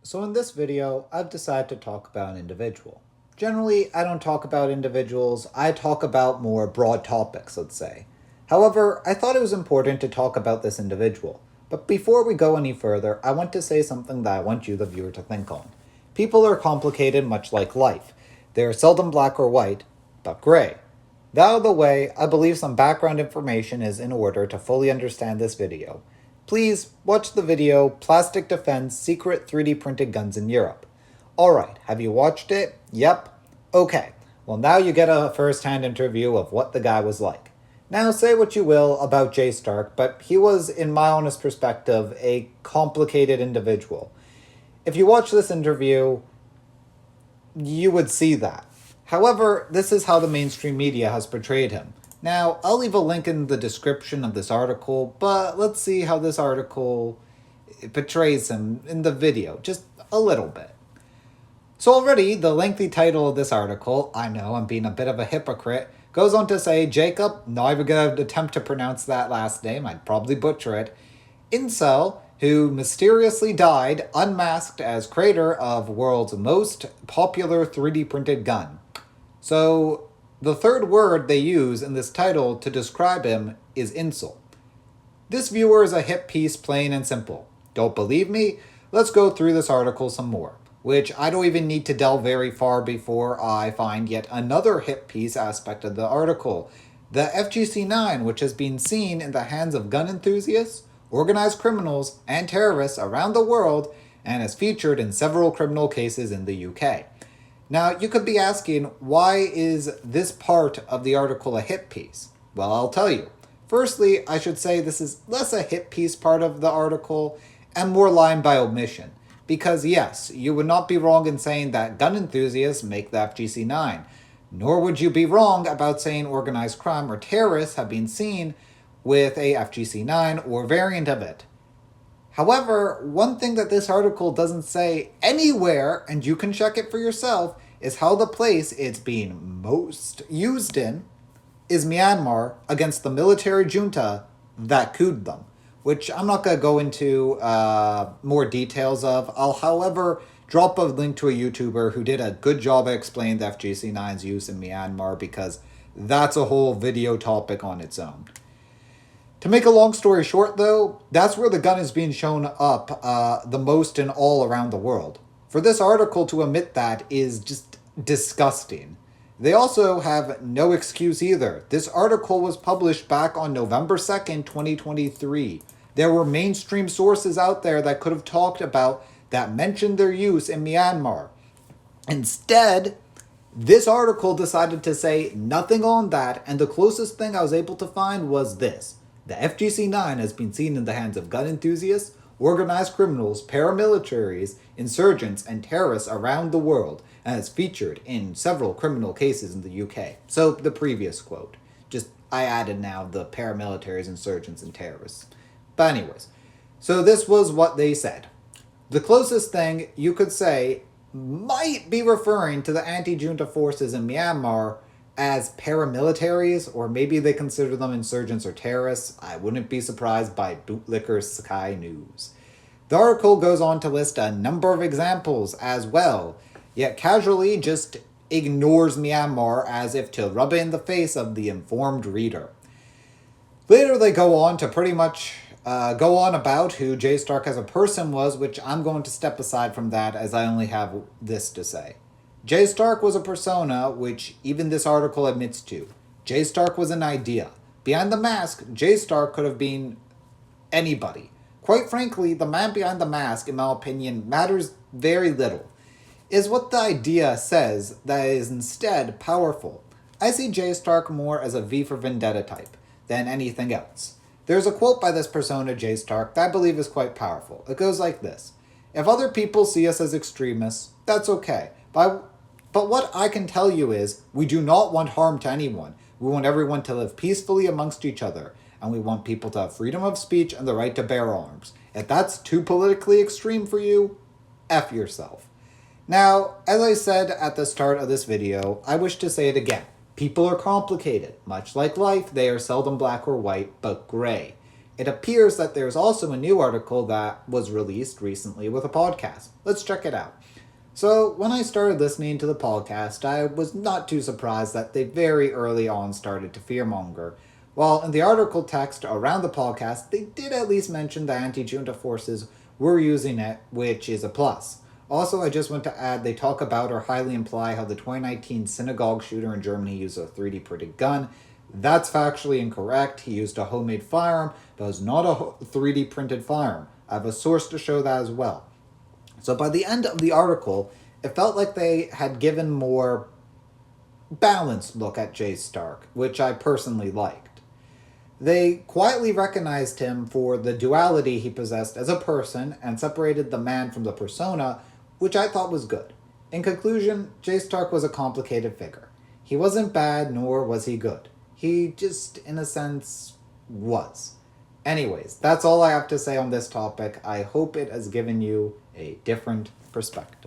So in this video, I've decided to talk about an individual. Generally, I don't talk about individuals, I talk about more broad topics, let's say. However, I thought it was important to talk about this individual. But before we go any further, I want to say something that I want you, the viewer, to think on. People are complicated much like life. They are seldom black or white, but gray. That out of the way, I believe some background information is in order to fully understand this video. Please watch the video Plastic Defense Secret 3D Printed Guns in Europe. Alright, have you watched it? Yep. Okay, well now you get a first-hand interview of what the guy was like. Now say what you will about Jstark, but he was, in my honest perspective, a complicated individual. If you watch this interview, you would see that. However, this is how the mainstream media has portrayed him. Now, I'll leave a link in the description of this article, but let's see how this article portrays him in the video, just a little bit. So already, the lengthy title of this article, I know I'm being a bit of a hypocrite, goes on to say, Jacob, not even going to attempt to pronounce that last name, I'd probably butcher it, incel, who mysteriously died unmasked as creator of world's most popular 3D printed gun. So, the third word they use in this title to describe him is incel. This viewer is a hit piece, plain and simple. Don't believe me? Let's go through this article some more, which I don't even need to delve very far before I find yet another hit piece aspect of the article. The FGC-9, which has been seen in the hands of gun enthusiasts, organized criminals, and terrorists around the world, and is featured in several criminal cases in the UK. Now, you could be asking, why is this part of the article a hit piece? Well, I'll tell you. Firstly, I should say this is less a hit piece part of the article and more lying by omission. Because yes, you would not be wrong in saying that gun enthusiasts make the FGC-9. Nor would you be wrong about saying organized crime or terrorists have been seen with a FGC-9 or variant of it. However, one thing that this article doesn't say anywhere, and you can check it for yourself, is how the place it's being most used in is Myanmar against the military junta that couped them, which I'm not going to go into more details of. I'll, however, drop a link to a YouTuber who did a good job at explaining the FGC-9's use in Myanmar, because that's a whole video topic on its own. To make a long story short, though, that's where the gun is being shown up the most in all around the world. For this article to omit that is just disgusting. They also have no excuse either. This article was published back on November 2nd, 2023. There were mainstream sources out there that could have talked about that mentioned their use in Myanmar. Instead, this article decided to say nothing on that, and the closest thing I was able to find was this. The FGC-9 has been seen in the hands of gun enthusiasts, organized criminals, paramilitaries, insurgents, and terrorists around the world, and is featured in several criminal cases in the UK. So, the previous quote. Just, I added now the paramilitaries, insurgents, and terrorists. But anyways, so this was what they said. The closest thing you could say might be referring to the anti-junta forces in Myanmar as paramilitaries, or maybe they consider them insurgents or terrorists. I wouldn't be surprised by Bootlicker Sky News. The article goes on to list a number of examples as well, yet casually just ignores Myanmar as if to rub it in the face of the informed reader. Later they go on to pretty much go on about who Jstark as a person was, which I'm going to step aside from that as I only have this to say. Jstark was a persona which even this article admits to. Jstark was an idea. Behind the mask, Jstark could have been anybody. Quite frankly, the man behind the mask, in my opinion, matters very little. It is what the idea says that is instead powerful. I see Jstark more as a V for Vendetta type than anything else. There's a quote by this persona, Jstark, that I believe is quite powerful. It goes like this. If other people see us as extremists, that's okay. But what I can tell you is, we do not want harm to anyone. We want everyone to live peacefully amongst each other. And we want people to have freedom of speech and the right to bear arms. If that's too politically extreme for you, F yourself. Now, as I said at the start of this video, I wish to say it again. People are complicated. Much like life, they are seldom black or white, but gray. It appears that there's also a new article that was released recently with a podcast. Let's check it out. So, when I started listening to the podcast, I was not too surprised that they very early on started to fearmonger. While in the article text around the podcast, they did at least mention the anti-junta forces were using it, which is a plus. Also, I just want to add they talk about or highly imply how the 2019 synagogue shooter in Germany used a 3D printed gun. That's factually incorrect. He used a homemade firearm, but it was not a 3D printed firearm. I have a source to show that as well. So by the end of the article, it felt like they had given more balanced look at Jstark, which I personally liked. They quietly recognized him for the duality he possessed as a person and separated the man from the persona, which I thought was good. In conclusion, Jstark was a complicated figure. He wasn't bad, nor was he good. He just, in a sense, was. Anyways, that's all I have to say on this topic. I hope it has given you a different perspective.